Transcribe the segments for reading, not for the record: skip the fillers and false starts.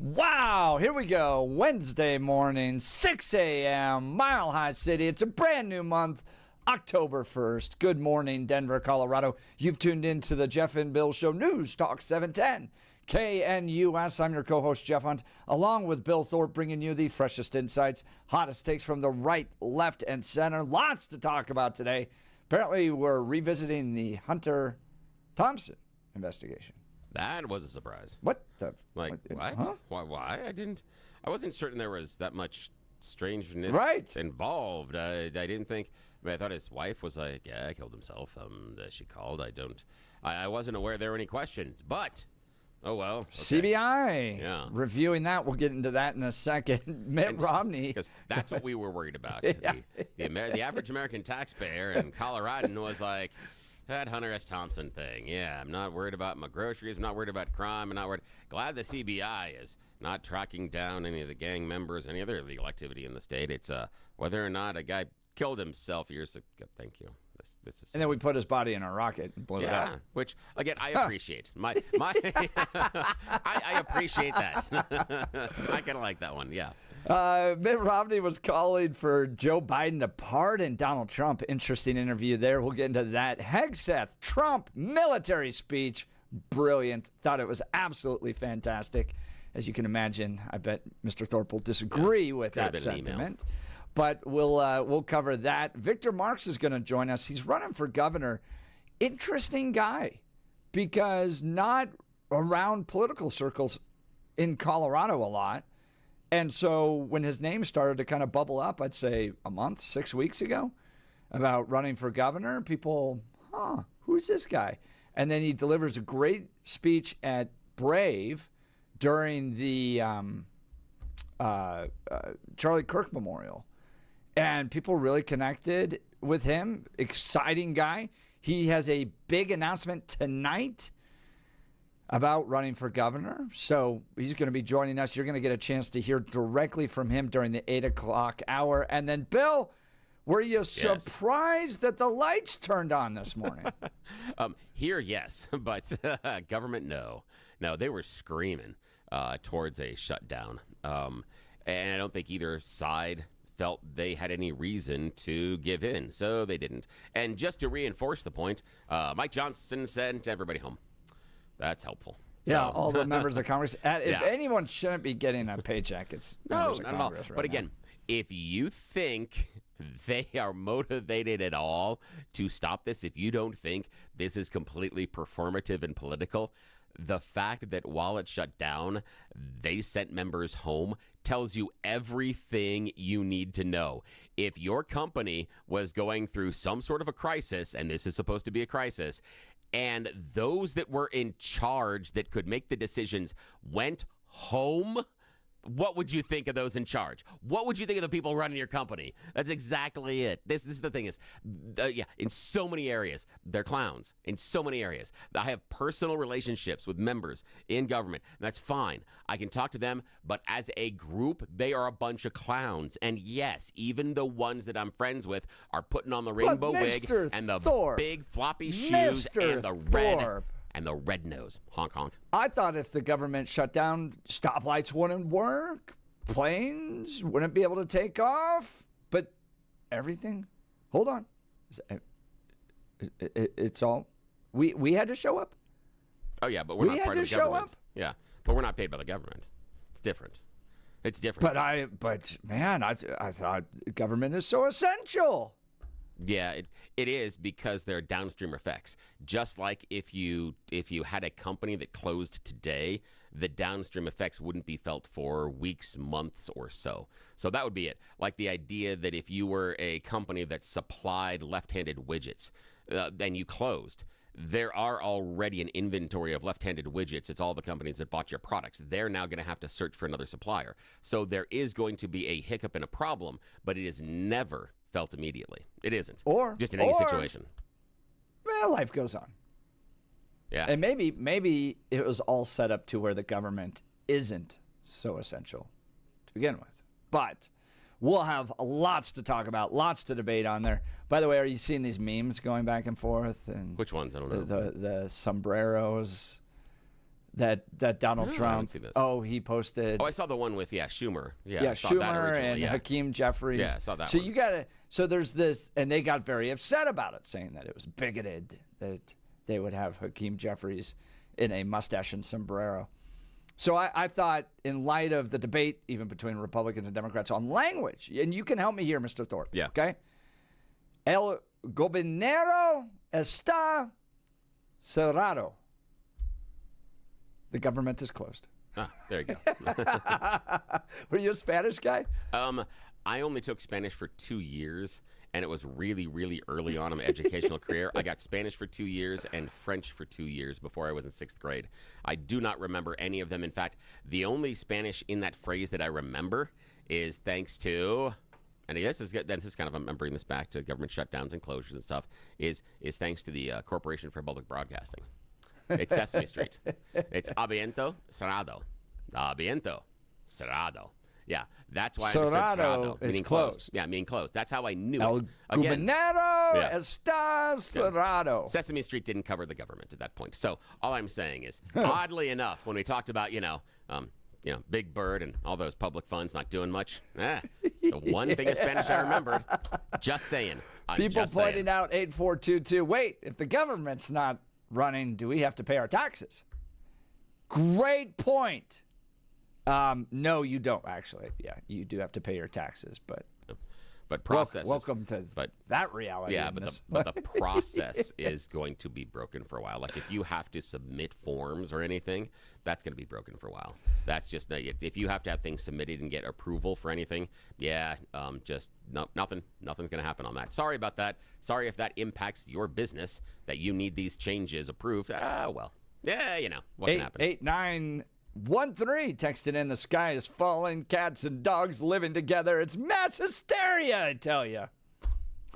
Wow, here we go. Wednesday morning, 6 a.m., Mile High City. It's a brand new month, October 1st. Good morning, Denver, Colorado. You've tuned in to the Jeff and Bill Show, News Talk 710, KNUS. I'm your co-host, Jeff Hunt, along with Bill Thorpe, bringing you the freshest insights, hottest takes from the right, left, and center. Lots to talk about today. Apparently, we're revisiting the Hunter Thompson investigation. That was a surprise. What the? What? Huh? Why? I wasn't certain there was that much strangeness involved. I didn't think. I thought his wife was like, yeah, he killed himself. She called. I wasn't aware there were any questions, but. Oh, well. Okay. CBI reviewing that. We'll get into that in a second. Mitt Romney. Because that's what we were worried about. Yeah. The average American taxpayer in Colorado was like, that Hunter S Thompson thing. Yeah, I'm not worried about my groceries. I'm not worried about crime. I'm not worried. Glad the CBI is not tracking down any of the gang members, any other illegal activity in the state. It's whether or not a guy killed himself years ago. Thank you. This is. And then we put his body in a rocket and blew it up. Which again I appreciate. I appreciate that. I kind of like that one. Yeah. Mitt Romney was calling for Joe Biden to pardon Donald Trump. Interesting interview there. We'll get into that. Hegseth Trump military speech. Brilliant. Thought it was absolutely fantastic. As you can imagine, I bet Mr. Thorpe will disagree with that sentiment. But we'll cover that. Victor Marx is going to join us. He's running for governor. Interesting guy, because not around political circles in Colorado a lot. And so when his name started to kind of bubble up, I'd say a month, 6 weeks ago, about running for governor, people, who's this guy? And then he delivers a great speech at Brave during the Charlie Kirk Memorial. And people really connected with him. Exciting guy. He has a big announcement tonight about running for governor. So he's going to be joining us. You're going to get a chance to hear directly from him during the 8 o'clock hour. And then, Bill, were you surprised that the lights turned on this morning? Here, yes, but government, no. No, they were screaming towards a shutdown. And I don't think either side felt they had any reason to give in, so they didn't. And just to reinforce the point, Mike Johnson sent everybody home. That's helpful. Yeah, all the members of Congress. If anyone shouldn't be getting a paycheck, it's members of Congress right now. But again, if you think they are motivated at all to stop this, if you don't think this is completely performative and political, the fact that while it shut down, they sent members home tells you everything you need to know. If your company was going through some sort of a crisis, and this is supposed to be a crisis, and those that were in charge that could make the decisions went home, what would you think of those in charge? What would you think of the people running your company? That's exactly it. This is the thing is, in so many areas, they're clowns. In so many areas. I have personal relationships with members in government. And that's fine. I can talk to them, but as a group, they are a bunch of clowns. And yes, even the ones that I'm friends with are putting on the rainbow wig and the big floppy shoes and the red. And the red nose. Honk, honk. I thought if the government shut down, stoplights wouldn't work. Planes wouldn't be able to take off. But everything, hold on. It's all, we had to show up. Oh, yeah, but we're not part of the government. Yeah, but we're not paid by the government. It's different. It's different. But man, I thought government is so essential. Yeah, it is, because there are downstream effects. Just like if you had a company that closed today, the downstream effects wouldn't be felt for weeks, months, or so. So that would be it. Like the idea that if you were a company that supplied left-handed widgets, then you closed, there are already an inventory of left-handed widgets. It's all the companies that bought your products. They're now going to have to search for another supplier. So there is going to be a hiccup and a problem, but it is never felt immediately. It isn't. Or just in any situation. Well, life goes on. Yeah. And maybe it was all set up to where the government isn't so essential to begin with. But we'll have lots to talk about, lots to debate on there. By the way, are you seeing these memes going back and forth? And which ones? I don't know. The sombreros. that Donald No, I Trump. haven't seen this. Oh, he posted. Oh, I saw the one with Schumer. Yeah, Yeah, I saw that Schumer originally, and yeah. Hakeem Jeffries. Yeah, I saw that So one. you gotta. So there's this, and they got very upset about it, saying that it was bigoted that they would have Hakeem Jeffries in a mustache and sombrero. So I thought, in light of the debate, even between Republicans and Democrats on language, and you can help me here, Mr. Thorpe. Yeah. Okay. El gobernador está cerrado. The government is closed. Ah, there you go. Were you a Spanish guy? I only took Spanish for 2 years, and it was really, really early on in my educational career. I got Spanish for 2 years and French for 2 years before I was in 6th grade. I do not remember any of them. In fact, the only Spanish in that phrase that I remember is thanks to, and this is kind of, I'm bringing this back to government shutdowns and closures and stuff, is thanks to the Corporation for Public Broadcasting. It's Sesame Street. It's aviento cerrado. Aviento cerrado. Yeah, that's why I understood cerrado, is meaning closed. Yeah, meaning closed. That's how I knew El it. Again, gobernador está cerrado. Sesame Street didn't cover the government at that point. So all I'm saying is, oddly enough, when we talked about, Big Bird and all those public funds not doing much, the one thing in Spanish I remembered. Just saying. People pointing out 8422. Wait, if the government's not running, do we have to pay our taxes? Great point. No, you don't actually. Yeah, you do have to pay your taxes, but process. Welcome to that reality. Yeah, but the process is going to be broken for a while. Like if you have to submit forms or anything, that's going to be broken for a while. That's just if you have to have things submitted and get approval for anything. Yeah, nothing's going to happen on that. Sorry about that. Sorry if that impacts your business that you need these changes approved. Well, yeah, what can happen? 8913 texted in, the sky is falling, cats and dogs living together. It's mass hysteria, I tell you.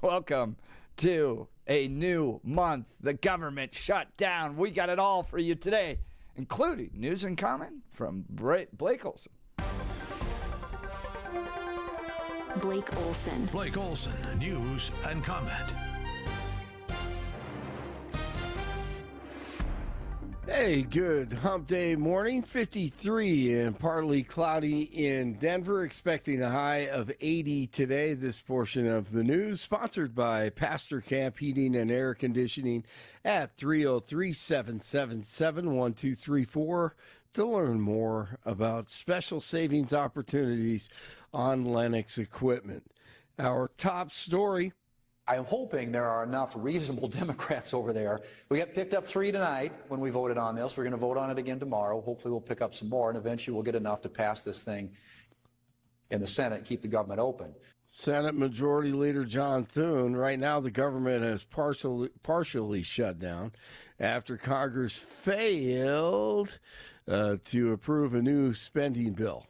Welcome to a new month. The government shut down. We got it all for you today, including news and comment from Blake Olson. Blake Olson. Blake Olson, news and comment. Hey, good hump day morning. 53 and partly cloudy in Denver. Expecting a high of 80 today. This portion of the news sponsored by Pastor Camp Heating and Air Conditioning at 303-777-1234 to learn more about special savings opportunities on Lennox equipment. Our top story. I'm hoping there are enough reasonable Democrats over there. We got picked up 3 tonight when we voted on this. We're going to vote on it again tomorrow. Hopefully we'll pick up some more, and eventually we'll get enough to pass this thing in the Senate and keep the government open. Senate Majority Leader John Thune. Right now the government has partially shut down after Congress failed to approve a new spending bill.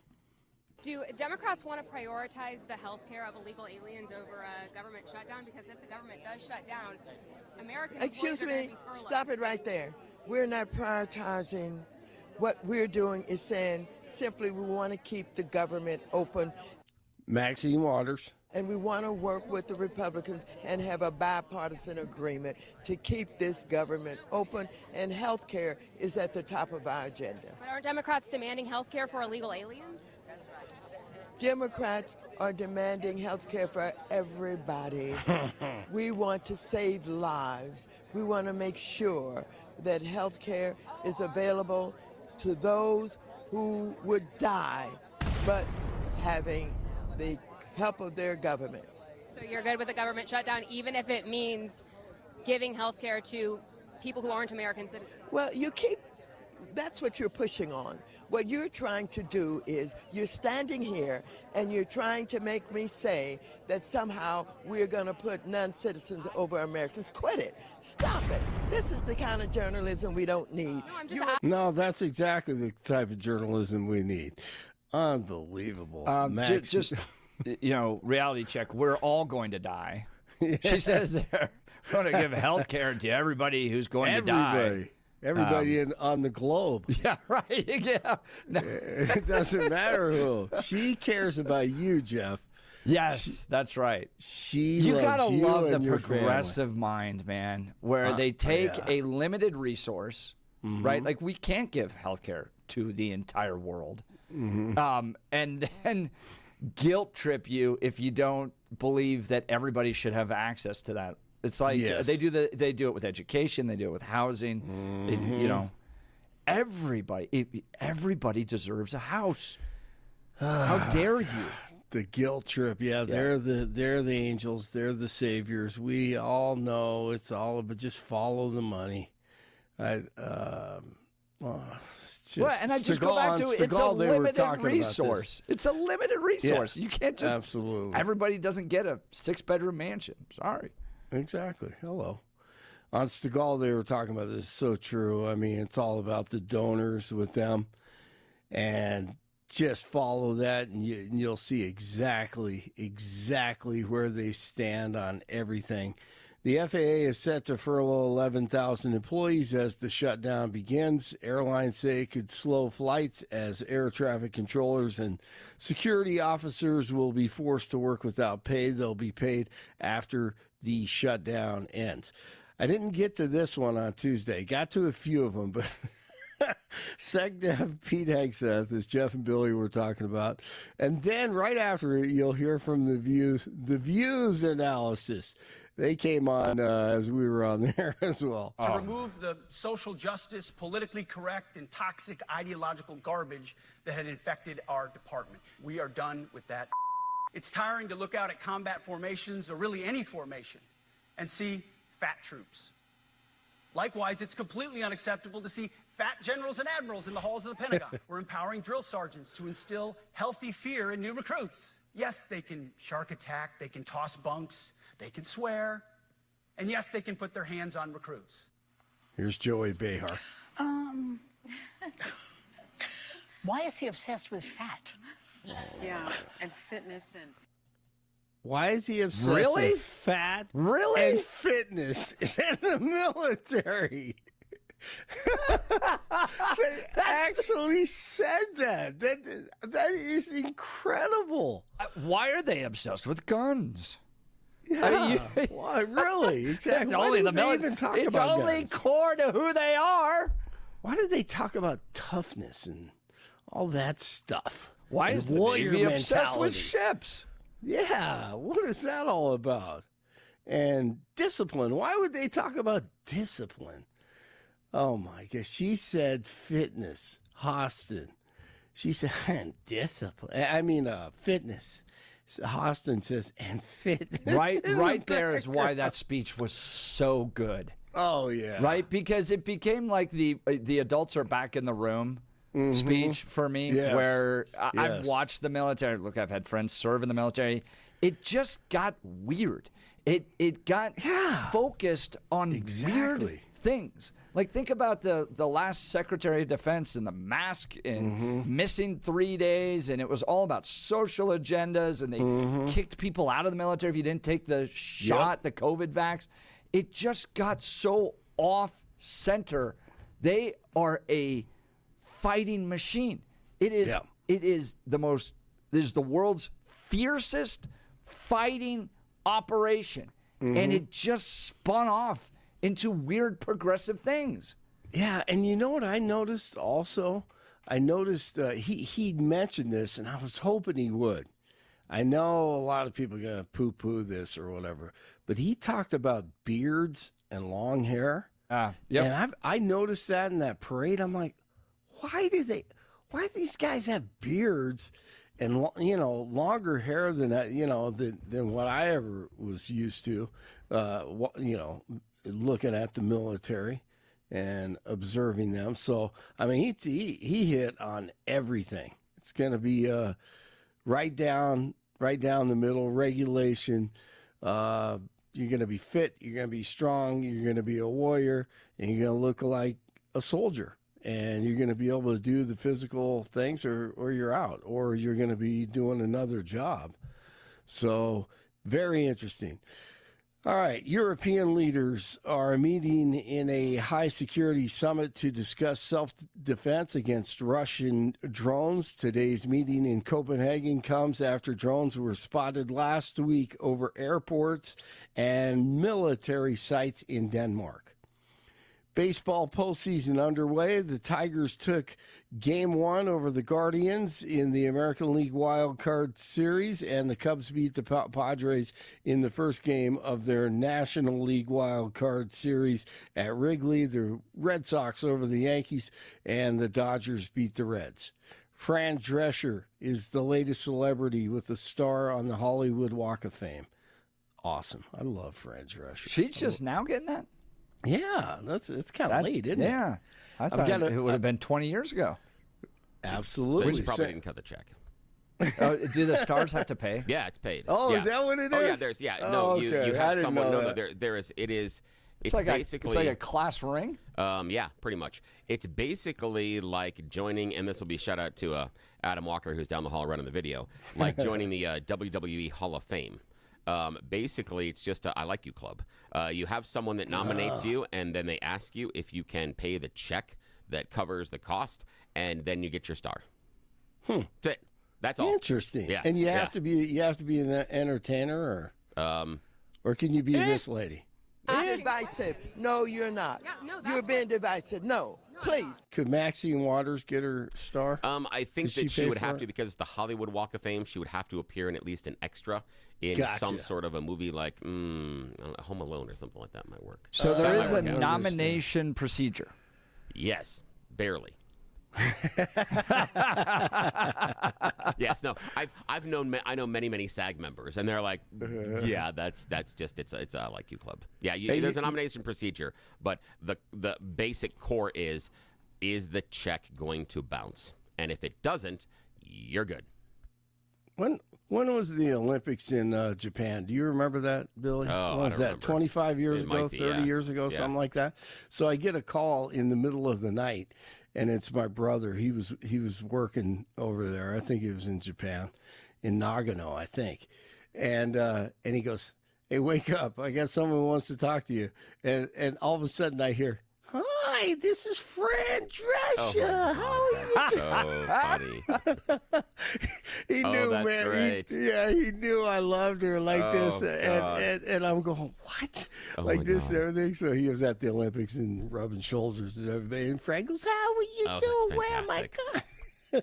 Do Democrats want to prioritize the health care of illegal aliens over a government shutdown? Because if the government does shut down, American Excuse employees are me, going to be furloughed. stop it right there. We're not prioritizing. What we're doing is saying simply we want to keep the government open. Maxine Waters. And we want to work with the Republicans and have a bipartisan agreement to keep this government open, and health care is at the top of our agenda. But aren't Democrats demanding health care for illegal aliens? Democrats are demanding health care for everybody. We want to save lives. We want to make sure that health care is available to those who would die, but having the help of their government. So you're good with the government shutdown, even if it means giving health care to people who aren't American citizens? Well, that's what you're pushing on. What you're trying to do is you're standing here and you're trying to make me say that somehow we're going to put non-citizens over Americans. Quit it. Stop it. This is the kind of journalism we don't need. No, that's exactly the type of journalism we need. Unbelievable. Just reality check. We're all going to die. She says they're going to give health care to everybody who's going to die. Everybody on the globe. Yeah, right. Yeah. No. It doesn't matter who. She cares about you, Jeff. Yes, that's right. You gotta loves you love the and your progressive mind, man, where they take a limited resource right? Like, we can't give health care to the entire world. And then guilt trip you if you don't believe that everybody should have access to that. It's like they do it with education, they do it with housing. You know, everybody deserves a house. How dare you? The guilt trip, they're the angels, they're the saviors. We all know it's all about just follow the money. And I just go back to it's a limited resource. It's a limited resource. You can't just absolutely. Everybody doesn't get a 6-bedroom mansion. Sorry. Exactly. Hello. On Stegall, they were talking about this. So true. I mean, it's all about the donors with them, and just follow that, and you'll see exactly where they stand on everything. The FAA is set to furlough 11,000 employees as the shutdown begins. Airlines say it could slow flights as air traffic controllers and security officers will be forced to work without pay. They'll be paid after the shutdown ends. I didn't get to this one on Tuesday. Got to a few of them, but SecDev Pete Hegseth, as Jeff and Billy were talking about. And then right after it, you'll hear from the Views analysis. They came on as we were on there as well. To remove the social justice, politically correct, and toxic ideological garbage that had infected our department. We are done with that. It's tiring to look out at combat formations, or really any formation, and see fat troops. Likewise, it's completely unacceptable to see fat generals and admirals in the halls of the Pentagon. We're empowering drill sergeants to instill healthy fear in new recruits. Yes, they can shark attack, they can toss bunks, they can swear, and yes, they can put their hands on recruits. Here's Joey Behar. Why is he obsessed with fat? Yeah, and fitness and... Why is he obsessed with fat and fitness in the military? They actually said that. That is incredible. Why are they obsessed with guns? Yeah. Why, really? Exactly. It's only the military. It's only guns? core to who they are. Why did they talk about toughness and all that stuff? Why is the Navy obsessed with ships? Yeah, what is that all about? And discipline. Why would they talk about discipline? Oh, my gosh. She said fitness. Hostin. She said, and discipline. I mean, fitness. Hostin says, and fitness. Right there is why that speech was so good. Oh, yeah. Right? Because it became like the adults are back in the room speech for me, where I've watched the military. Look, I've had friends serve in the military. It just got weird. It got focused on weird things. Like, think about the last Secretary of Defense and the mask and missing 3 days, and it was all about social agendas, and they kicked people out of the military if you didn't take the shot, the COVID vax. It just got so off-center. They are a fighting machine. It is the world's fiercest fighting operation, and it just spun off into weird progressive things. Yeah, and you know what I noticed also? I noticed he mentioned this, and I was hoping he would. I know a lot of people are going to poo-poo this or whatever, but he talked about beards and long hair. And I noticed that in that parade. I'm like, why do these guys have beards and, longer hair than that, than what I ever was used to, looking at the military and observing them. So, I mean, he hit on everything. It's going to be right down the middle, regulation. You're going to be fit, you're going to be strong, you're going to be a warrior, and you're going to look like a soldier. And you're going to be able to do the physical things or you're out, or you're going to be doing another job. So, very interesting. All right, European leaders are meeting in a high-security summit to discuss self-defense against Russian drones. Today's meeting in Copenhagen comes after drones were spotted last week over airports and military sites in Denmark. Baseball postseason underway. The Tigers took Game 1 over the Guardians in the American League Wild Card Series, and the Cubs beat the Padres in the first game of their National League Wild Card Series at Wrigley. The Red Sox over the Yankees, and the Dodgers beat the Reds. Fran Drescher is the latest celebrity with a star on the Hollywood Walk of Fame. Awesome. I love Fran Drescher. She's just now getting that? Yeah, it's kind of late, isn't it? Yeah. I thought it would have been 20 years ago. Absolutely. But she probably didn't cut the check. Do the stars have to pay? Yeah, it's paid. Oh, yeah. Is that what it is? Oh, yeah, you have someone. There is. It's like basically it's like a class ring. Yeah, pretty much. It's basically like joining, and this will be shout out to Adam Walker, who's down the hall running the video, like joining the WWE Hall of Fame. Basically, it's just a I Like You club. You have someone that nominates you, and then they ask you if you can pay the check that covers the cost, and then you get your star. That's it. That's all. Interesting. Yeah. And you have to be an entertainer, or can you be this lady? Divisive. No, you're not. Yeah, no, You're being divisive. No, please. Could Maxine Waters get her star? I think that she would have to, because the Hollywood Walk of Fame, she would have to appear in at least an extra in some sort of a movie like Home Alone or something like that might work. So there is a nomination procedure. Yes, barely. Yes, no. I know many SAG members, and they're like, yeah, that's just it's a Like You club. Yeah, there's a nomination procedure, but the basic core is the check going to bounce, and if it doesn't, you're good. When was the Olympics in Japan? Do you remember that, Billy? Oh, when was that? 25 years ago, 30 years ago, something like that. So I get a call in the middle of the night, and it's my brother. He was working over there. I think he was in Japan, in Nagano, I think. And he goes, "Hey, wake up! I got someone who wants to talk to you." And all of a sudden I hear, "Hi, this is Fran Drescher. How are you?" So funny. He knew, that's man. great. He knew I loved her like this, and I'm going, what? Like this and everything. So he was at the Olympics and rubbing shoulders with everybody. And Frank goes, "How are you doing? Where am I going?"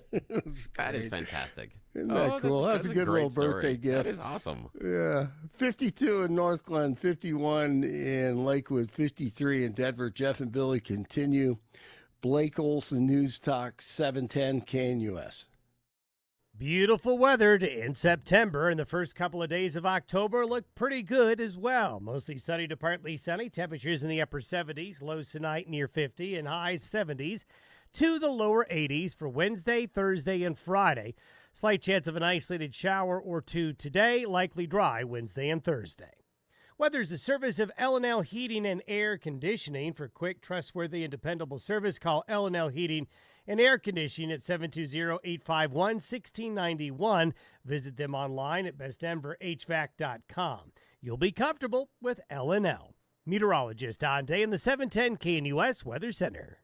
That is fantastic. Isn't that cool? That's a good little birthday gift. That is awesome. Yeah. 52 in North Glen, 51 in Lakewood, 53 in Denver. Jeff and Billy continue. Blake Olson, News Talk, 710 KNUS. Beautiful weather to end September, and the first couple of days of October look pretty good as well. Mostly sunny to partly sunny. Temperatures in the upper 70s, lows tonight near 50, and highs 70s to the lower 80s for Wednesday, Thursday, and Friday. Slight chance of an isolated shower or two today, likely dry Wednesday and Thursday. Weather's a service of L&L Heating and Air Conditioning. For quick, trustworthy, and dependable service, call L&L Heating and Air Conditioning at 720-851-1691. Visit them online at bestdenverhvac.com. You'll be comfortable with L&L. Meteorologist Don Day in the 710 KNUS Weather Center.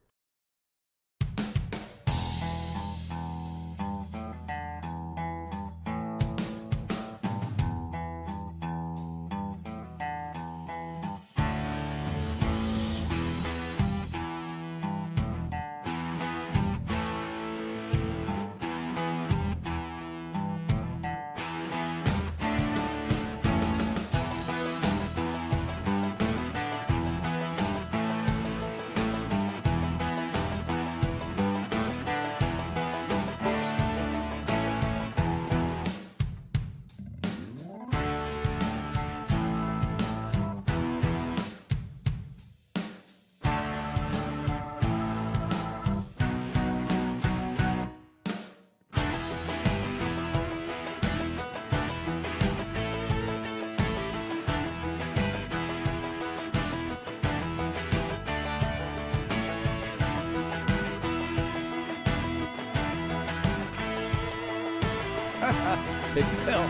Hey, Bill,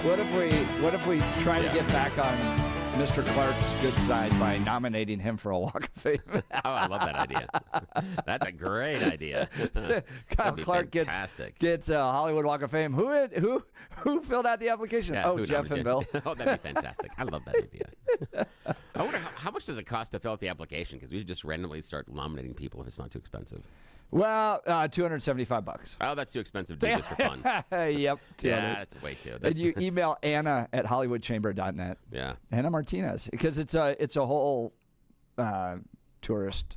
what if we try to get back on Mr. Clark's good side by nominating him for a Walk of Fame? Oh, I love that idea. That's a great idea. Kyle Clark gets a Hollywood Walk of Fame. Who filled out the application? Yeah, Jeff and Bill. Oh, that'd be fantastic. I love that idea. I wonder how much does it cost to fill out the application? Because we should just randomly start nominating people if it's not too expensive. Well, $275. Oh, that's too expensive to do just for fun. Yep. Yeah, that's way too. And you email Anna at hollywoodchamber.net. Yeah. Anna Martinez, because it's a whole tourist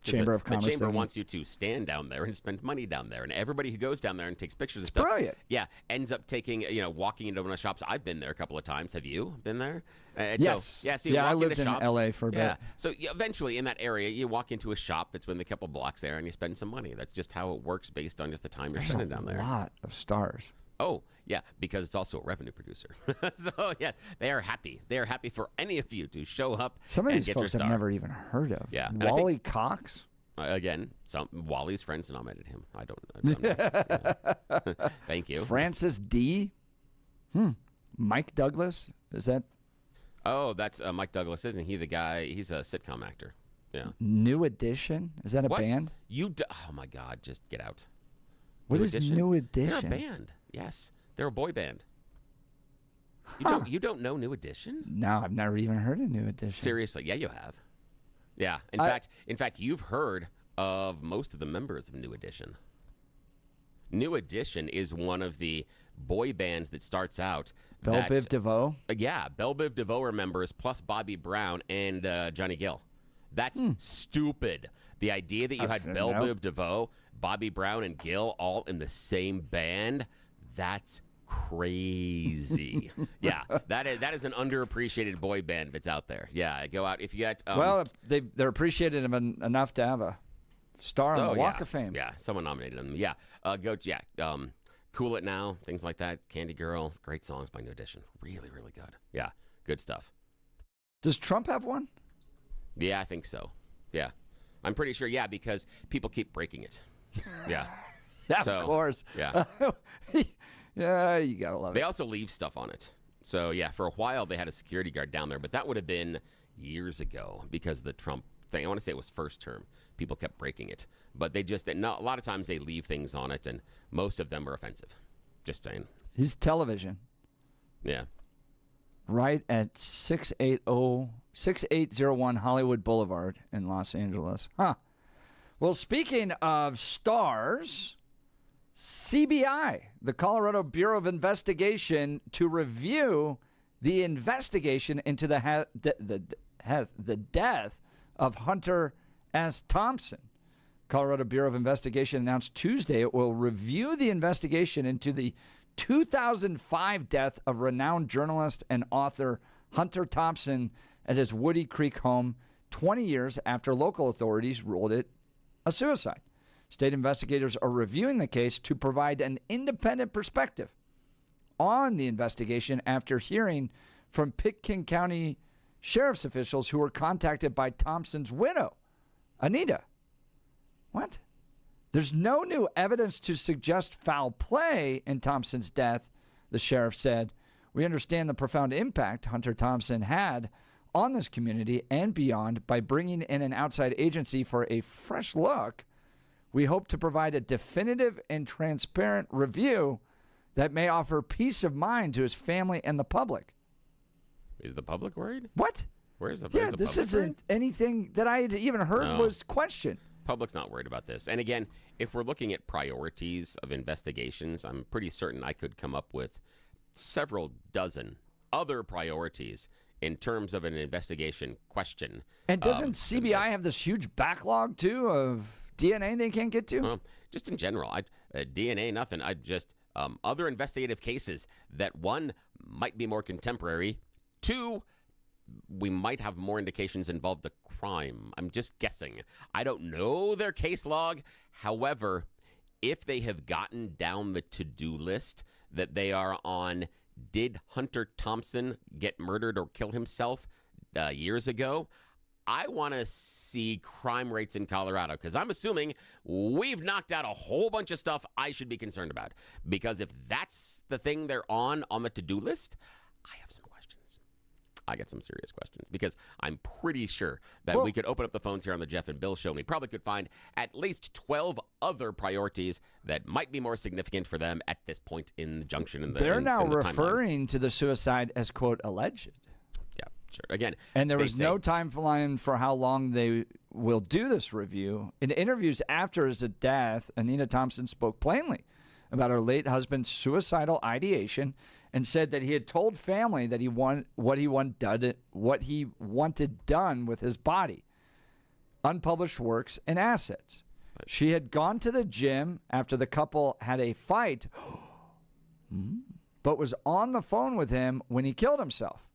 Chamber of Commerce. The chamber thing. wants you to stand down there and spend money down there, and everybody who goes down there and takes pictures and stuff, brilliant. Yeah, ends up taking walking into one of the shops. I've been there a couple of times. Have you been there? Yes. So you walk I lived into in shops, L.A. for a bit. Yeah. So eventually, in that area, you walk into a shop that's within a couple blocks there, and you spend some money. That's just how it works based on just the time you're spending down there. A lot of stars. Oh, yeah, because it's also a revenue producer. So, yeah, they are happy. They are happy for any of you to show up. Some of and these get folks your I've star. never even heard of. Yeah. And Wally Cox. Again, Wally's friends nominated him. I don't know. Yeah. Thank you. Francis D. Mike Douglas. Is that? Oh, that's Mike Douglas, isn't he? The guy. He's a sitcom actor. Yeah. New Edition. Is that a What? band? Oh my God! Just get out. What is New Edition? They're a band. Yes, they're a boy band. You don't know New Edition? No, I've never even heard of New Edition. Seriously? Yeah, you have. Yeah. In fact, you've heard of most of the members of New Edition. New Edition is one of the boy bands that starts out. Belle Biv DeVoe? Yeah, Belle Biv DeVoe are members, plus Bobby Brown and Johnny Gill. That's stupid. The idea that you had Belle Biv DeVoe, Bobby Brown, and Gill all in the same band, that's crazy. Yeah, that is an underappreciated boy band that's out there. Yeah, go out if you got. Well, they're appreciated enough to have a star on the Walk of Fame. Yeah, someone nominated them. Yeah, Cool It Now, things like that. Candy Girl, great songs by New Edition. Really, really good. Yeah, good stuff. Does Trump have one? Yeah, I think so. Yeah, I'm pretty sure. Yeah, because people keep breaking it. Yeah. Of course. Yeah. Yeah, you gotta love it. They also leave stuff on it. So, yeah, for a while they had a security guard down there, but that would have been years ago because of the Trump thing. I want to say it was first term. People kept breaking it. But a lot of times they leave things on it, and most of them are offensive. Just saying. His television. Yeah. Right at 6801 Hollywood Boulevard in Los Angeles. Huh. Well, speaking of stars, CBI, the Colorado Bureau of Investigation, to review the investigation into the death of Hunter S. Thompson. Colorado Bureau of Investigation announced Tuesday it will review the investigation into the 2005 death of renowned journalist and author Hunter Thompson at his Woody Creek home 20 years after local authorities ruled it a suicide. State investigators are reviewing the case to provide an independent perspective on the investigation after hearing from Pitkin County sheriff's officials who were contacted by Thompson's widow, Anita. What? There's no new evidence to suggest foul play in Thompson's death, the sheriff said. We understand the profound impact Hunter Thompson had on this community and beyond by bringing in an outside agency for a fresh look. We hope to provide a definitive and transparent review that may offer peace of mind to his family and the public. Is the public worried? What? Where's the Yeah, this isn't anything that I had even heard was questioned. Public's not worried about this. And again, if we're looking at priorities of investigations, I'm pretty certain I could come up with several dozen other priorities in terms of an investigation question. And doesn't CBI have this huge backlog, too, of DNA they can't get to? Well, just in general, DNA, nothing. I just other investigative cases that, one, might be more contemporary, two, we might have more indications involved a crime. I'm just guessing. I don't know their case log. However, if they have gotten down the to-do list that they are on, did Hunter Thompson get murdered or kill himself years ago? I want to see crime rates in Colorado because I'm assuming we've knocked out a whole bunch of stuff I should be concerned about. Because if that's the thing they're on the to-do list, I have some questions. I got some serious questions because I'm pretty sure that we could open up the phones here on the Jeff and Bill show and we probably could find at least 12 other priorities that might be more significant for them at this point in the junction. They're now referring to the suicide as, quote, alleged. Yeah. Sure. Again, And there they was say- no timeline for how long they will do this review. In interviews after his death, Anita Thompson spoke plainly about her late husband's suicidal ideation and said that he had told family that what he wanted done with his body, unpublished works, and assets. She had gone to the gym after the couple had a fight, but was on the phone with him when he killed himself.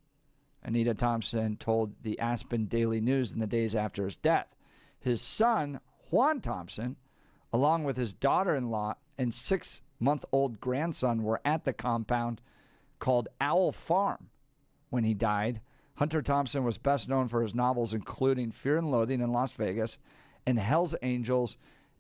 Anita Thompson told the Aspen Daily News in the days after his death. His son, Juan Thompson, along with his daughter-in-law and 6-month-old grandson, were at the compound called Owl Farm when he died. Hunter Thompson was best known for his novels, including Fear and Loathing in Las Vegas and Hell's Angels,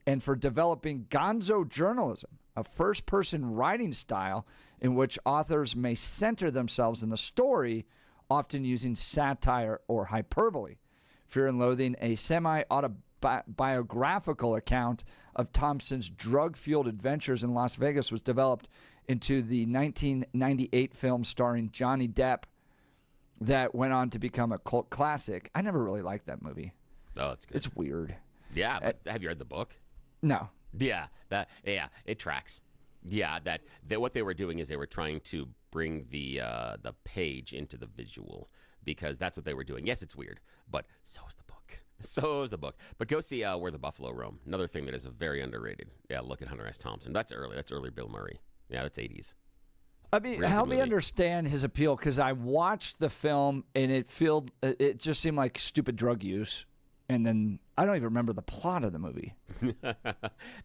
and for developing gonzo journalism, a first-person writing style in which authors may center themselves in the story, often using satire or hyperbole. Fear and Loathing, a semi-autobiographical account of Thompson's drug-fueled adventures in Las Vegas, was developed into the 1998 film starring Johnny Depp that went on to become a cult classic. I never really liked that movie. Oh, it's good. It's weird. Yeah, but have you read the book? No. Yeah, it tracks. Yeah, that what they were doing is they were trying to bring the page into the visual, because that's what they were doing. Yes, it's weird, but so is the book. So is the book. But go see Where the Buffalo Roam. Another thing that is very underrated. Yeah, look at Hunter S. Thompson. That's early. That's early Bill Murray. Yeah, that's 80s. I mean, Really help good me movie. understand his appeal, because I watched the film and it just seemed like stupid drug use, and then I don't even remember the plot of the movie.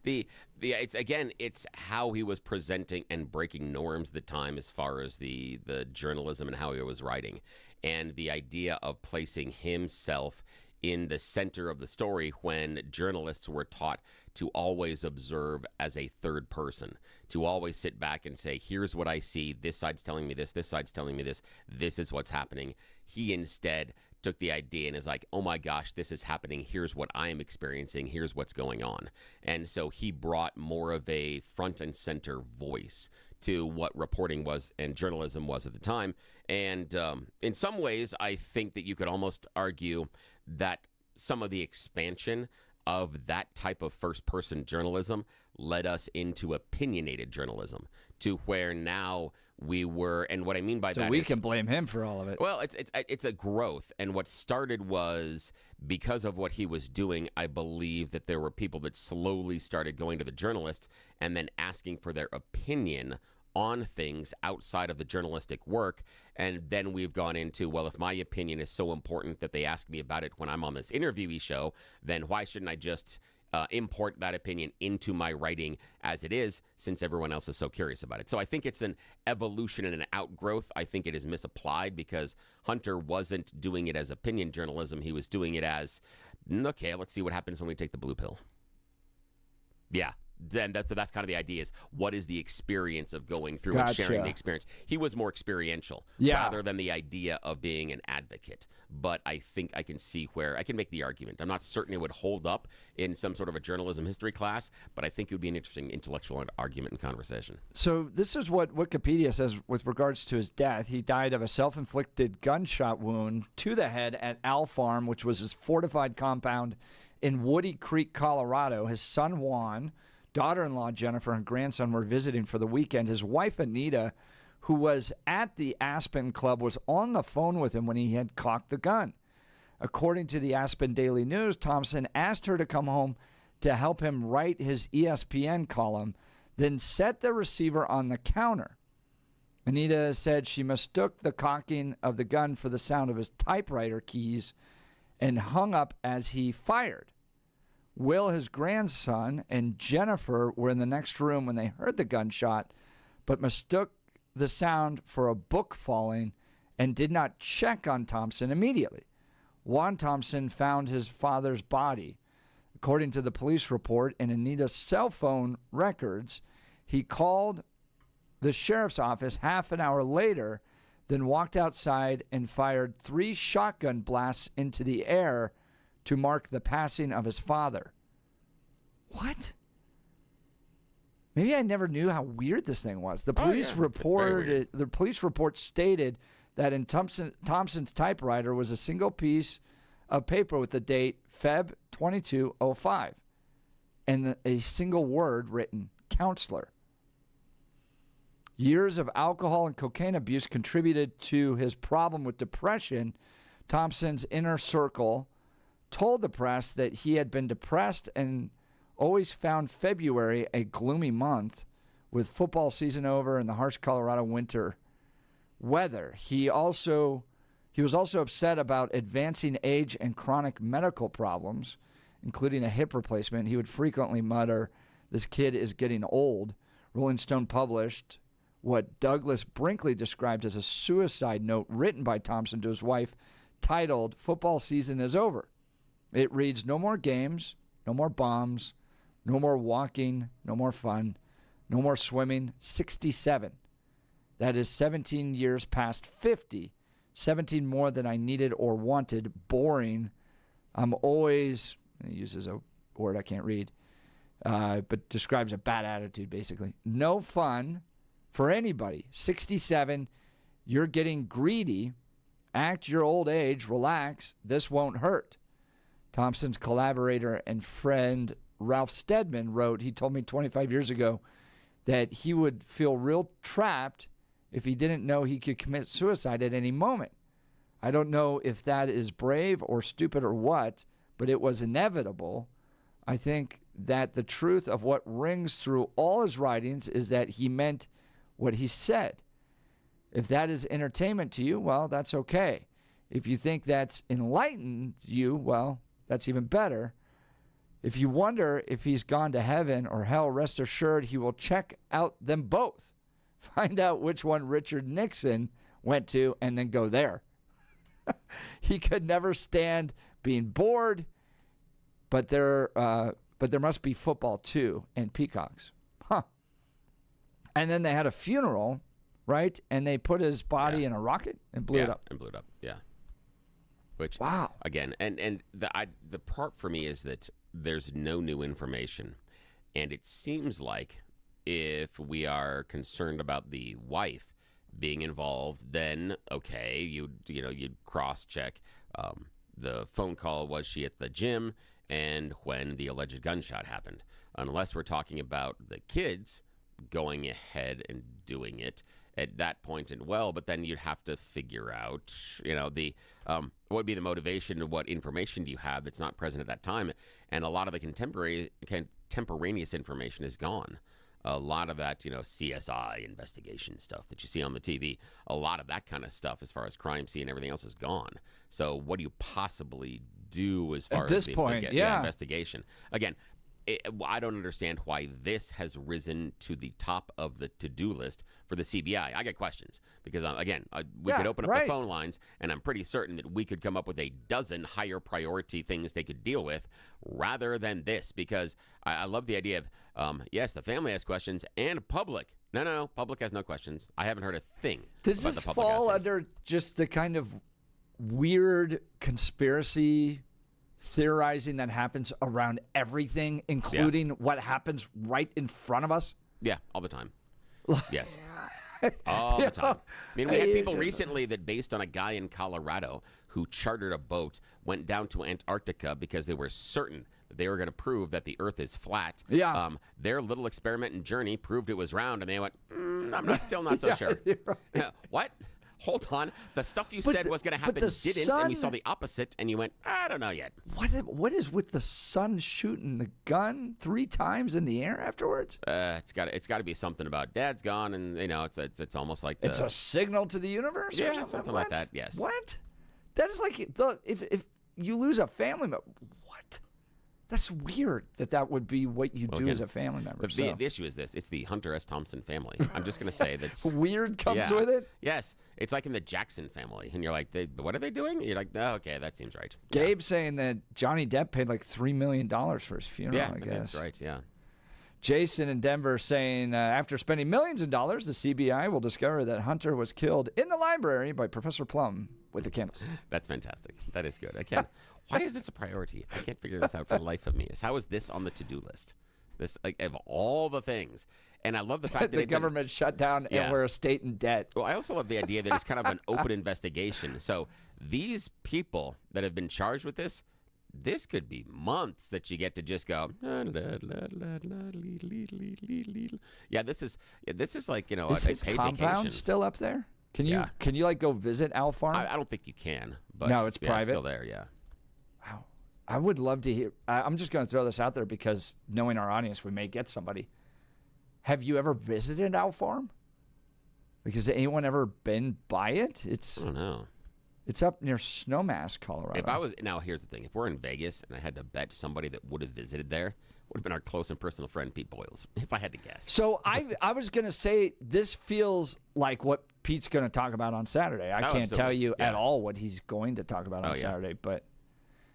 It's how he was presenting and breaking norms at the time as far as the journalism and how he was writing, and the idea of placing himself in the center of the story when journalists were taught to always observe as a third person, to always sit back and say, here's what I see, this side's telling me this side's telling me this is what's happening. He instead took the idea and is like, oh my gosh, this is happening, here's what I am experiencing, here's what's going on. And so he brought more of a front and center voice to what reporting was and journalism was at the time. And in some ways, I think that you could almost argue that some of the expansion of that type of first-person journalism led us into opinionated journalism, to where now we were, and what I mean by So that we is, can blame him for all of it. well, it's a growth, and what started was because of what he was doing. I believe that there were people that slowly started going to the journalists and then asking for their opinion on things outside of the journalistic work. And then we've gone into, well, if my opinion is so important that they ask me about it when I'm on this interviewee show, then why shouldn't I just import that opinion into my writing as it is, since everyone else is so curious about it? So I think it's an evolution and an outgrowth. I think it is misapplied, because Hunter wasn't doing it as opinion journalism. He was doing it as, okay, let's see what happens when we take the blue pill. Yeah. Then that's kind of the idea, is what is the experience of going through and sharing the experience. He was more experiential rather than the idea of being an advocate. But I think I can see where I can make the argument. I'm not certain it would hold up in some sort of a journalism history class, but I think it would be an interesting intellectual argument and conversation. So this is what Wikipedia says with regards to his death. He died of a self-inflicted gunshot wound to the head at Owl Farm, which was his fortified compound in Woody Creek, Colorado. His son, Juan, daughter-in-law Jennifer, and grandson were visiting for the weekend. His wife Anita, who was at the Aspen Club, was on the phone with him when he had cocked the gun. According to the Aspen Daily News, Thompson asked her to come home to help him write his ESPN column, then set the receiver on the counter. Anita said she mistook the cocking of the gun for the sound of his typewriter keys and hung up as he fired. Will, his grandson, and Jennifer were in the next room when they heard the gunshot, but mistook the sound for a book falling and did not check on Thompson immediately. Juan Thompson found his father's body. According to the police report and Anita's cell phone records, he called the sheriff's office half an hour later, then walked outside and fired 3 shotgun blasts into the air to mark the passing of his father. What? Maybe I never knew how weird this thing was. The police report stated that in Thompson's typewriter was a single piece of paper with the date Feb 2205 and a single word written, counselor. Years of alcohol and cocaine abuse contributed to his problem with depression. Thompson's inner circle told the press that he had been depressed and always found February a gloomy month with football season over and the harsh Colorado winter weather. He was also upset about advancing age and chronic medical problems, including a hip replacement. He would frequently mutter, "This kid is getting old." Rolling Stone published what Douglas Brinkley described as a suicide note written by Thompson to his wife titled, "Football season is over." It reads, "No more games, no more bombs, no more walking, no more fun, no more swimming." 67. That is 17 years past 50. 17 more than I needed or wanted. Boring. I'm always, he uses a word I can't read, but describes a bad attitude, basically. No fun for anybody. 67, you're getting greedy. Act your old age. Relax. This won't hurt. Thompson's collaborator and friend Ralph Steadman wrote, he told me 25 years ago that he would feel real trapped if he didn't know he could commit suicide at any moment. I don't know if that is brave or stupid or what, but it was inevitable. I think that the truth of what rings through all his writings is that he meant what he said. If that is entertainment to you, well, that's okay. If you think that's enlightened you, well, that's even better. If you wonder if he's gone to heaven or hell, rest assured he will check out them both. Find out which one Richard Nixon went to and then go there. He could never stand being bored, but there must be football too and peacocks. Huh. And then they had a funeral, right? And they put his body in a rocket and blew it up. And blew it up, yeah. Which, wow. Again, and the part for me is that there's no new information. And it seems like if we are concerned about the wife being involved, then, okay, you'd cross-check the phone call, was she at the gym, and when the alleged gunshot happened. Unless we're talking about the kids going ahead and doing it at that point, and but then you'd have to figure out, what would be the motivation and what information do you have that's not present at that time. And a lot of the contemporaneous information is gone. A lot of that, CSI investigation stuff that you see on the TV, a lot of that kind of stuff as far as crime scene and everything else is gone. So what do you possibly do as far at this as point, the investigation? Again, I don't understand why this has risen to the top of the to-do list for the CBI. I get questions because, we could open up the phone lines, and I'm pretty certain that we could come up with a dozen higher priority things they could deal with rather than this, because I love the idea of, yes, the family has questions, and public. No, public has no questions. I haven't heard a thing. Does this fall under just the kind of weird conspiracy theorizing that happens around everything, including what happens right in front of us? Yeah, all the time. Yes. All the time. I mean, we had people recently that, based on a guy in Colorado who chartered a boat, went down to Antarctica because they were certain that they were going to prove that the Earth is flat. Yeah. Their little experiment and journey proved it was round, and they went, I'm still not so sure. Right. What? Hold on. The stuff you said was going to happen didn't, and we saw the opposite, and you went, I don't know yet. What is with the sun shooting the gun 3 times in the air afterwards? It's got to be something about Dad's gone, and it's almost like it's a signal to the universe. Yeah, or something like that. Yes. What? That is like if you lose a family member. What? That's weird that would be what you do as a family member. The issue is this. It's the Hunter S. Thompson family. I'm just going to say that's... Weird comes with it? Yes. It's like in the Jackson family. And you're like, what are they doing? You're like, oh, okay, that seems right. Gabe's saying that Johnny Depp paid like $3 million for his funeral, I guess. That's right, yeah. Jason in Denver saying, after spending millions of dollars, the CBI will discover that Hunter was killed in the library by Professor Plum with the candles. That's fantastic. That is good. I can't... Why is this a priority? I can't figure this out for the life of me. How is this on the to-do list? This, of all the things. And I love the fact that the government shut down and we're a state in debt. Well, I also love the idea that it's kind of an open investigation. So these people that have been charged with this could be months that you get to just go. Yeah, this is like, Is a his paid compound vacation. still up there? Can you like go visit Owl Farm? I don't think you can. But No, it's private? It's still there, yeah. Wow. I would love to hear. I'm just going to throw this out there because knowing our audience, we may get somebody. Have you ever visited Owl Farm? Because has anyone ever been by it? I don't know. It's up near Snowmass, Colorado. Now here's the thing. If we're in Vegas and I had to bet somebody that would have visited there, would have been our close and personal friend Pete Boyles, if I had to guess. So I was going to say this feels like what Pete's going to talk about on Saturday. I can't tell you at all what he's going to talk about on Saturday, but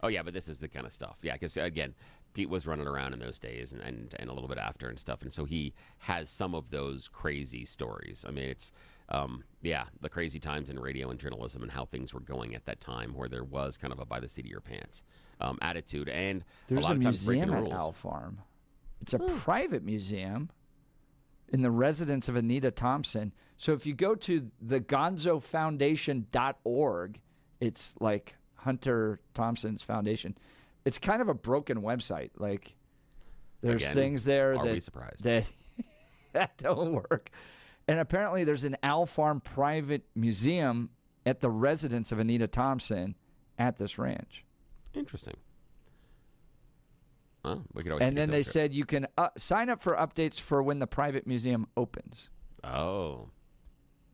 but this is the kind of stuff. Yeah, because again, Pete was running around in those days and a little bit after and stuff, and so he has some of those crazy stories. I mean, it's the crazy times in radio and journalism and how things were going at that time, where there was kind of a by the seat of your pants attitude, and there's a lot of times breaking museum the at rules. Owl Farm. It's a private museum in the residence of Anita Thompson. So if you go to thegonzofoundation.org, it's like Hunter Thompson's foundation. It's kind of a broken website. Like there's things there are we surprised? that don't work. And apparently there's an Owl Farm private museum at the residence of Anita Thompson at this ranch. Interesting. Well, we could always and then they said you can sign up for updates for when the private museum opens. Oh.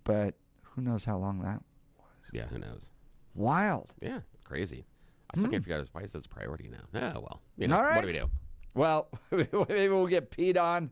But who knows how long that was. Yeah, who knows? Wild. Yeah, it's crazy. I still can't figure out why is this a priority now. Well, All right. what do we do? Well, maybe we'll get Pete on,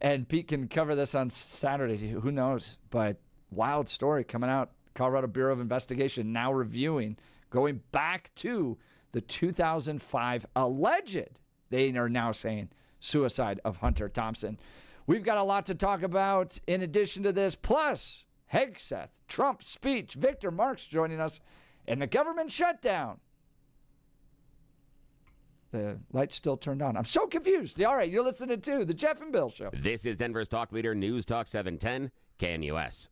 and Pete can cover this on Saturday. Who knows? But wild story coming out. Colorado Bureau of Investigation now reviewing, going back to the 2005 alleged, they are now saying, suicide of Hunter Thompson. We've got a lot to talk about in addition to this, plus Hegseth, Trump's speech, Victor Marks joining us, and the government shutdown. The light's still turned on. I'm so confused. All right, you're listening to The Jeff and Bill Show. This is Denver's talk leader, News Talk 710, KNUS.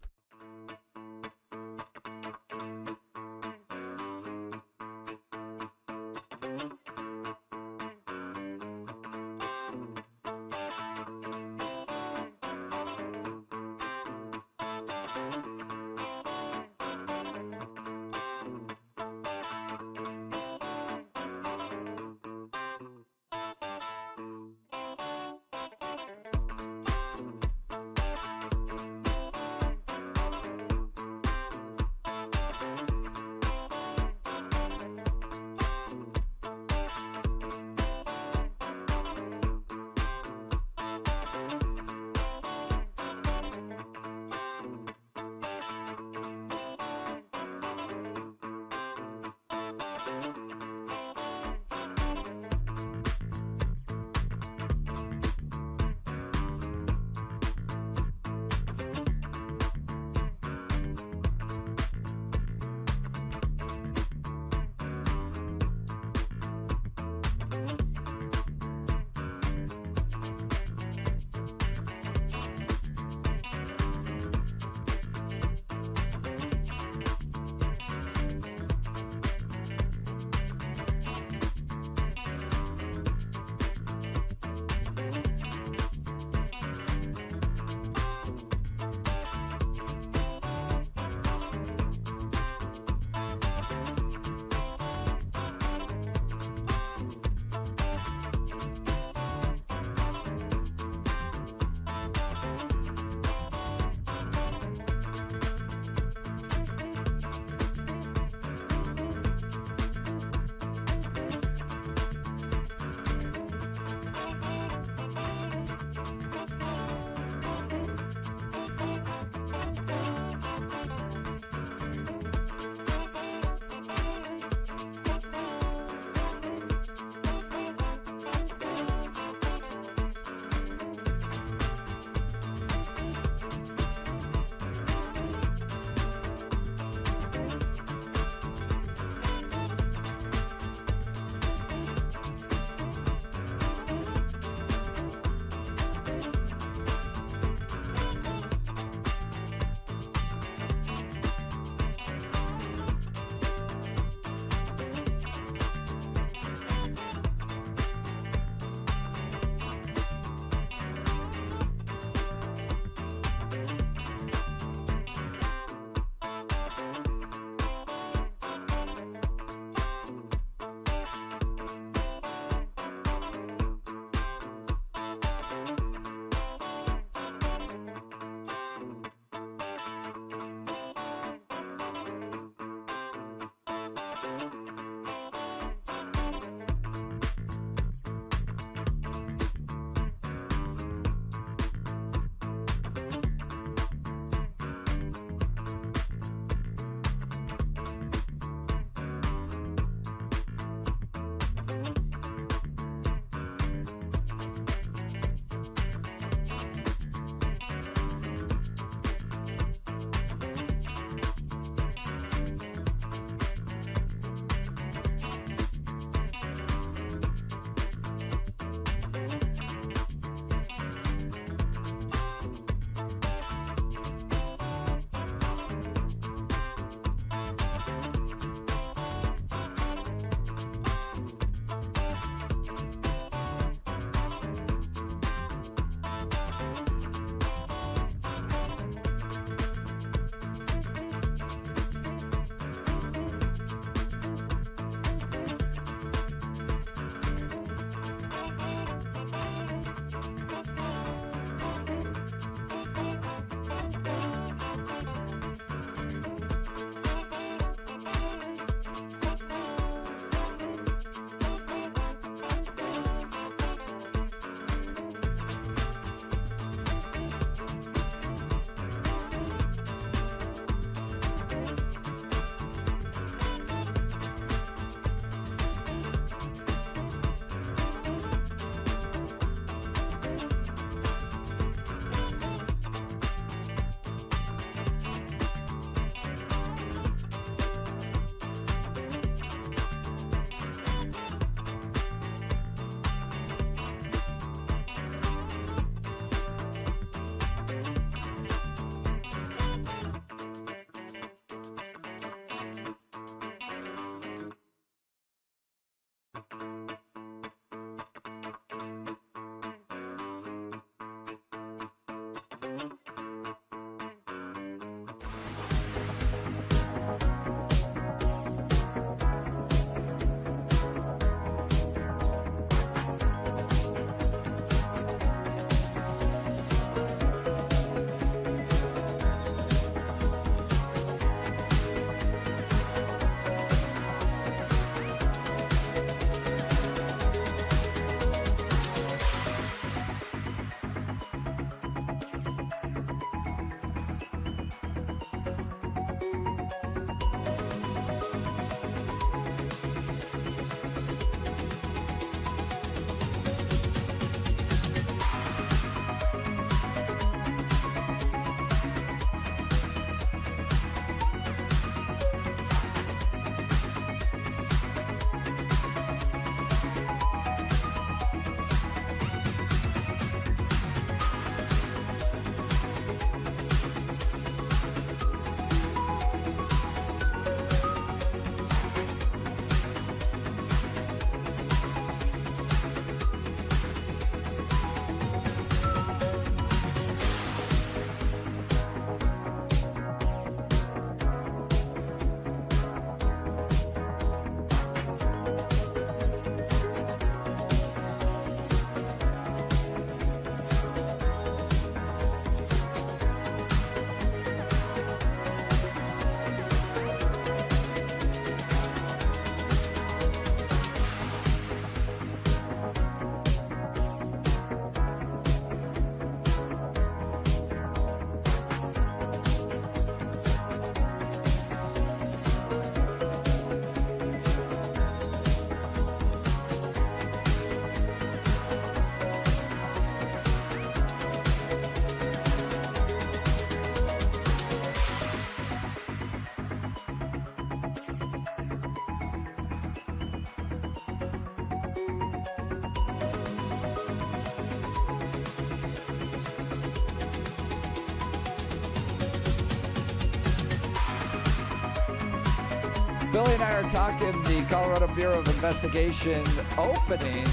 Billy and I are talking the Colorado Bureau of Investigation opening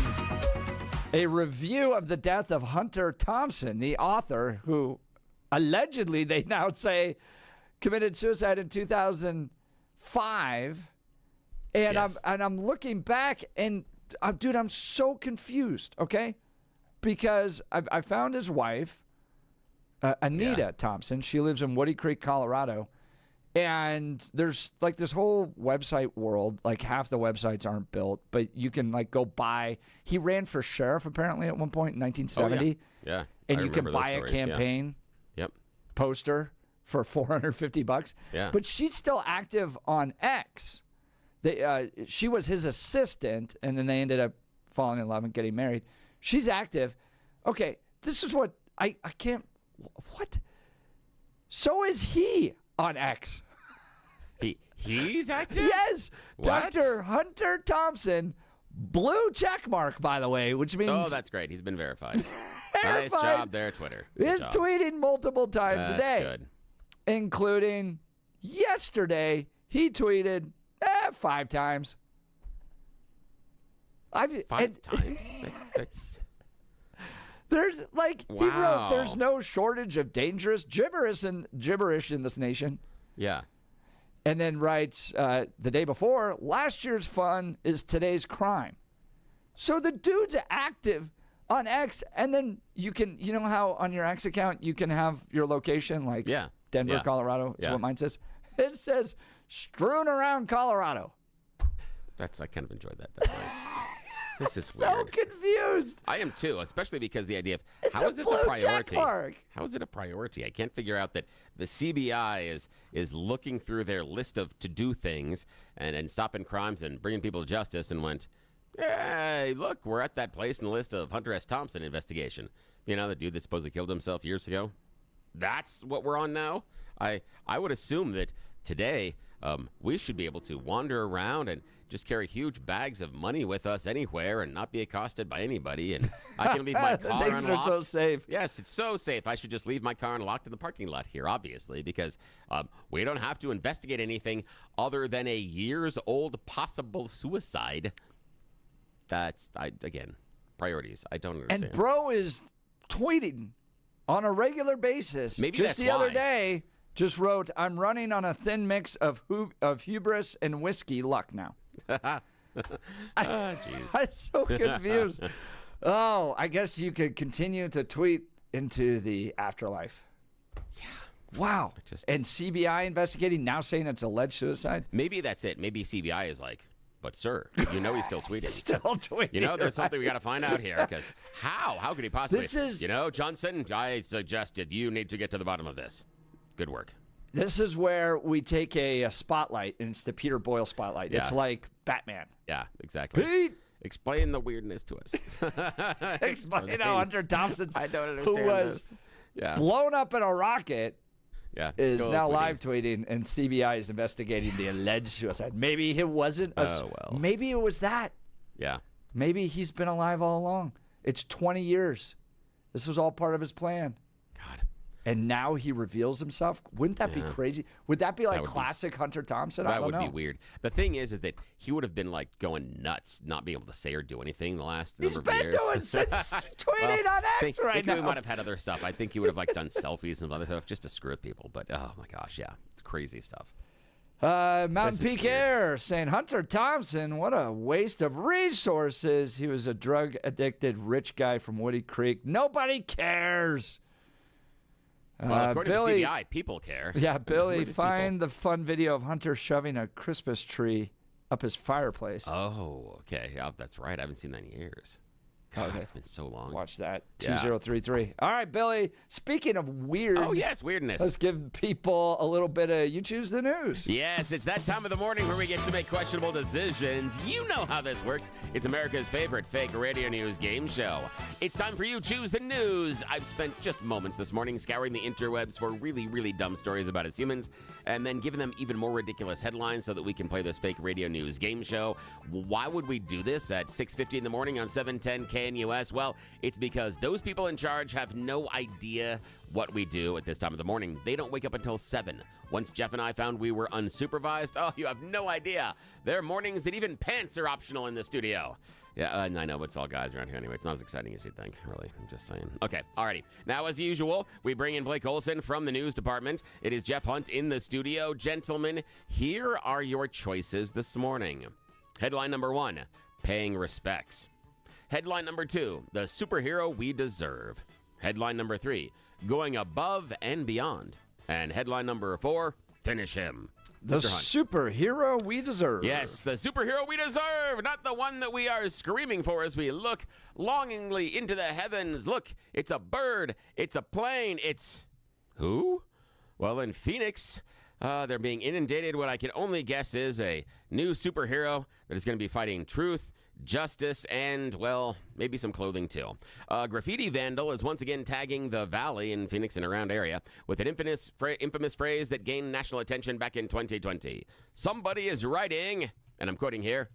a review of the death of Hunter Thompson, the author who allegedly, they now say, committed suicide in 2005. And Yes. I'm looking back, and dude, I'm so confused. Okay, because I found his wife, Anita Thompson. She lives in Woody Creek, Colorado. And there's like this whole website world, like half the websites aren't built, but you can like go buy. He ran for sheriff apparently at one point in 1970. Yeah. And I you can remember those buy a stories, campaign Yep. poster for $450. Yeah. But she's still active on X. She was his assistant, and then they ended up falling in love and getting married. She's active. Okay, this is what I can't. What? So is he on X. He's active? Yes. What? Dr. Hunter Thompson, blue check mark, by the way, which means. Oh, that's great. He's been verified. Nice Verified. job there, Twitter. Good is job. tweeting multiple times a That's day, good. including yesterday. He tweeted 5 times. Five times? That's... There's like he wrote, Wow. there's no shortage of dangerous gibberish in this nation. Yeah. And then writes the day before, last year's fun is today's crime. So the dude's active on X, and then you can, you know how on your X account you can have your location, like Denver, Yeah. Colorado is Yeah. what mine says. It says strewn around Colorado. I kind of enjoyed that. That's nice. This is So weird. confused. I am too, especially because the idea of It's how a is this blue a check priority? mark. How is it a priority? I can't figure out that the CBI is looking through their list of to-do things and stopping crimes and bringing people to justice and went, hey, look, we're at that place in the list of Hunter S. Thompson investigation. You know, the dude that supposedly killed himself years ago. That's what we're on now. I would assume that today we should be able to wander around and just carry huge bags of money with us anywhere and not be accosted by anybody. And I can leave my car Things unlocked. are so safe. Yes, it's so safe. I should just leave my car unlocked in the parking lot here, obviously, because we don't have to investigate anything other than a years-old possible suicide. Again, priorities. I don't understand. And bro is tweeting on a regular basis. Maybe just that's the other why. day, just wrote, "I'm running on a thin mix of hubris and whiskey. Luck now." Jeez. I'm so confused. Oh, I guess you could continue to tweet into the afterlife. Yeah. Wow. And CBI investigating, now saying it's alleged suicide? Maybe that's it. Maybe CBI is like, but sir, you know he's still tweeting. Still tweeting. You know, there's something we got to find out here. Because how? How could he possibly? This is- You know, Johnson, I suggested you need to get to the bottom of this. Good work. This is where we take a spotlight, and it's the Peter Boyle spotlight. Yeah. It's like Batman. Yeah, exactly. Pete! Explain the weirdness to us. Explain how Hunter Thompson, I don't who understand was this. blown up in a rocket, Yeah, is still now tweeting. live tweeting, and CBI is investigating the alleged suicide. Maybe it wasn't. Maybe it was that. Yeah. Maybe he's been alive all along. It's 20 years. This was all part of his plan. God. And now he reveals himself. Wouldn't that be crazy? Would that be like would be classic Hunter Thompson? I That don't would know. be weird. The thing is that he would have been like going nuts, not being able to say or do anything the last He's number of been years. doing since tweeting on X right think now. he might have had other stuff. I think he would have like done selfies and other stuff just to screw with people. But oh my gosh, yeah, it's crazy stuff. Mountain This is Peak weird. Air saying Hunter Thompson, what a waste of resources. He was a drug addicted rich guy from Woody Creek. Nobody cares. Well, according Billy, to CBI, people care. Yeah, Billy, Weirdest find the fun video of Hunter shoving a Christmas tree up his fireplace. Oh, okay. Yeah, that's right. I haven't seen that in years. God, it's been so long. Watch that. Yeah. 2033. All right, Billy. Speaking of weird. Oh, yes, weirdness. Let's give people a little bit of you choose the news. Yes, it's that time of the morning where we get to make questionable decisions. You know how this works. It's America's favorite fake radio news game show. It's time for you choose the news. I've spent just moments this morning scouring the interwebs for really, really dumb stories about us humans and then giving them even more ridiculous headlines so that we can play this fake radio news game show. Why would we do this at 6:50 in the morning on 710 KNUS? Well, it's because those people in charge have no idea what we do at this time of the morning. They don't wake up until 7. Once Jeff and I found we were unsupervised, oh, you have no idea. There are mornings that even pants are optional in the studio. Yeah, and I know, but it's all guys around here anyway. It's not as exciting as you'd think, really. I'm just saying. Okay, alrighty. Now, as usual, we bring in Blake Olson from the news department. It is Jeff Hunt in the studio. Gentlemen, here are your choices this morning. Headline number 1, paying respects. Headline number 2, the superhero we deserve. Headline number 3, going above and beyond. And headline number 4, finish him. The Mr. Hunt. superhero we deserve. Yes, the superhero we deserve, not the one that we are screaming for as we look longingly into the heavens. Look, it's a bird, it's a plane, it's... Who? Well, in Phoenix, they're being inundated. What I can only guess is a new superhero that is going to be fighting truth, justice, and, well, maybe some clothing too. A graffiti vandal is once again tagging the valley in Phoenix and around area with an infamous phrase that gained national attention back in 2020. Somebody is writing, and I'm quoting here,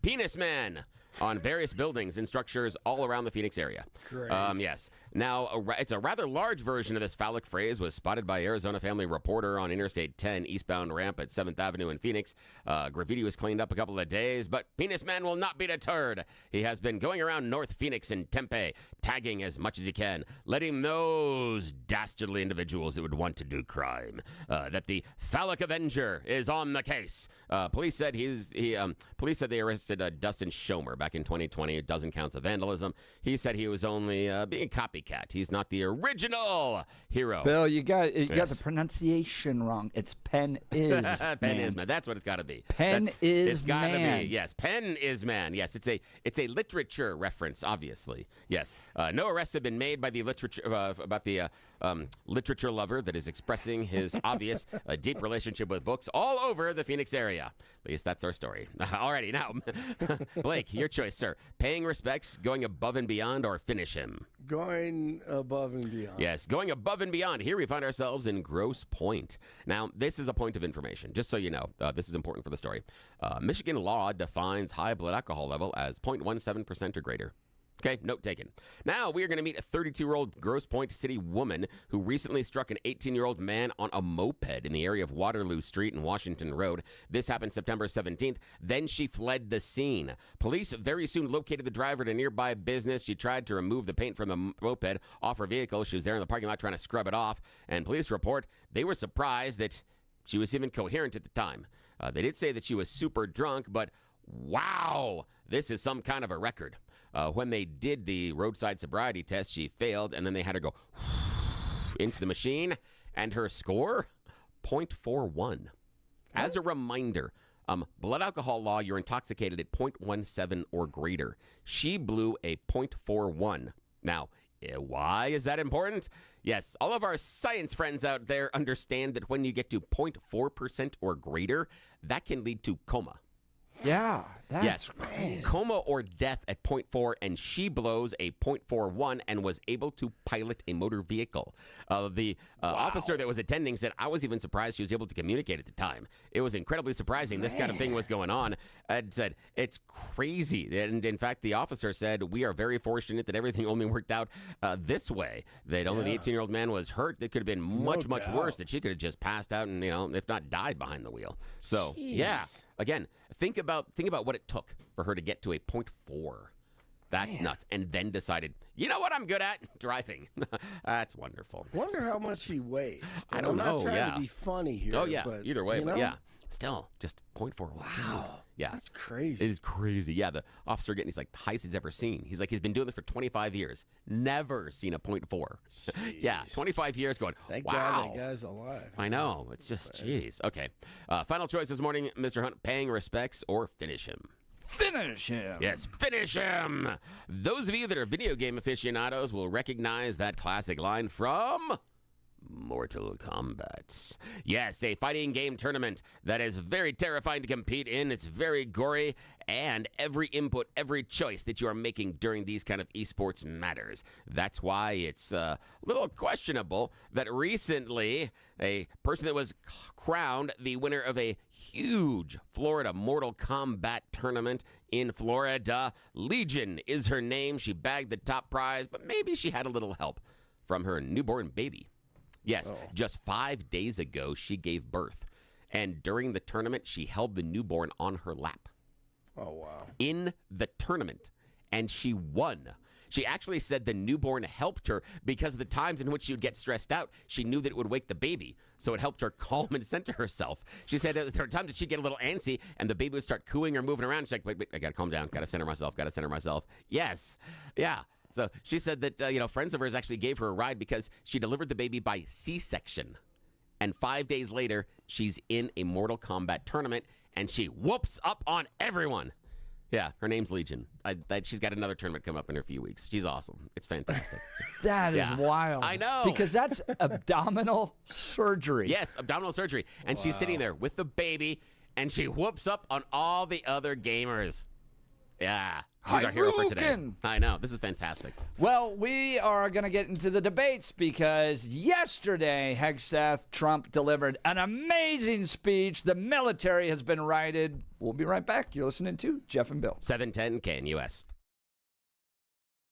"Penis Man," on various buildings and structures all around the Phoenix area. Great. Yes. Now, it's a rather large version of this phallic phrase was spotted by Arizona Family Reporter on Interstate 10 eastbound ramp at 7th Avenue in Phoenix. Graffiti was cleaned up a couple of days, but Penis Man will not be deterred. He has been going around North Phoenix and Tempe, tagging as much as he can, letting those dastardly individuals that would want to do crime, that the phallic avenger is on the case. Police said police said they arrested Dustin Schomer back in 2020, a dozen counts of vandalism. He said he was only being a copycat. He's not the original hero. Bill, you got the pronunciation wrong. It's Penn is Penn is man. That's what it's got to be. Penn is it's gotta man. Be. Yes, Penn is man. Yes, it's a literature reference, obviously. Yes, no arrests have been made by the literature about the literature lover that is expressing his obvious deep relationship with books all over the Phoenix area. At least that's our story. Alrighty, now, Blake, your choice, sir. Paying respects, going above and beyond, or finish him? Going above and beyond. Yes, going above and beyond. Here we find ourselves in Grosse Pointe. Now, this is a point of information, just so you know. This is important for the story. Michigan law defines high blood alcohol level as 0.17% or greater. Okay, note taken. Now we are going to meet a 32-year-old Grosse Pointe City woman who recently struck an 18-year-old man on a moped in the area of Waterloo Street and Washington Road. This happened September 17th. Then she fled the scene. Police very soon located the driver at a nearby business. She tried to remove the paint from the moped off her vehicle. She was there in the parking lot trying to scrub it off. And police report they were surprised that she was even coherent at the time. They did say that she was super drunk, but wow, this is some kind of a record. When they did the roadside sobriety test, she failed, and then they had her go into the machine, and her score, 0.41. As a reminder, blood alcohol law, you're intoxicated at 0.17 or greater. She blew a 0.41. Now, why is that important? Yes, all of our science friends out there understand that when you get to 0.4% or greater, that can lead to coma. Yeah, that's crazy. Coma or death at 0.4, and she blows a 0.41 and was able to pilot a motor vehicle. The officer that was attending said, I was even surprised she was able to communicate at the time. It was incredibly surprising this kind of thing was going on. And said, it's crazy. And in fact, the officer said, we are very fortunate that everything only worked out this way. That only the 18-year-old man was hurt. It could have been much worse, that she could have just passed out and, if not died behind the wheel. So, yeah. Again, think about what it took for her to get to a 0.4. That's nuts. And then decided, you know what I'm good at? Driving. That's wonderful. Wonder how much she weighed. I don't know. I'm not trying to be funny here. Oh, yeah. But, either way. But yeah. Still, just 0.4. Wow. Yeah. That's crazy. It is crazy. Yeah, the officer he's like, the highest he's ever seen. He's like, he's been doing this for 25 years. Never seen a 0.4. Yeah, 25 years going, Thank wow. God that guy's alive. I know. It's just, jeez. Okay. Final choice this morning, Mr. Hunt, paying respects or finish him? Finish him. Yes, finish him. Those of you that are video game aficionados will recognize that classic line from Mortal Kombat. Yes, a fighting game tournament that is very terrifying to compete in. It's very gory, and every input, every choice that you are making during these kind of esports matters. That's why it's a little questionable that recently a person that was crowned the winner of a huge Florida Mortal Kombat tournament in Florida, Legion is her name. She bagged the top prize, but maybe she had a little help from her newborn baby. Yes, just 5 days ago, she gave birth. And during the tournament, she held the newborn on her lap. Oh, wow. In the tournament. And she won. She actually said the newborn helped her because of the times in which she would get stressed out. She knew that it would wake the baby, so it helped her calm and center herself. She said there were times that she'd get a little antsy, and the baby would start cooing or moving around. She's like, wait, I got to calm down. Got to center myself. Yes. Yeah. So she said that, friends of hers actually gave her a ride because she delivered the baby by C-section. And 5 days later, she's in a Mortal Kombat tournament, and she whoops up on everyone. Yeah, her name's Legion. She's got another tournament coming up in a few weeks. She's awesome. It's fantastic. That is wild. I know. Because that's abdominal surgery. Yes, abdominal surgery. And she's sitting there with the baby, and she whoops up on all the other gamers. Yeah, she's our hero for today. I know. This is fantastic. Well, we are going to get into the debates because yesterday, Hegseth, Trump delivered an amazing speech. The military has been righted. We'll be right back. You're listening to Jeff and Bill. 710 KNUS.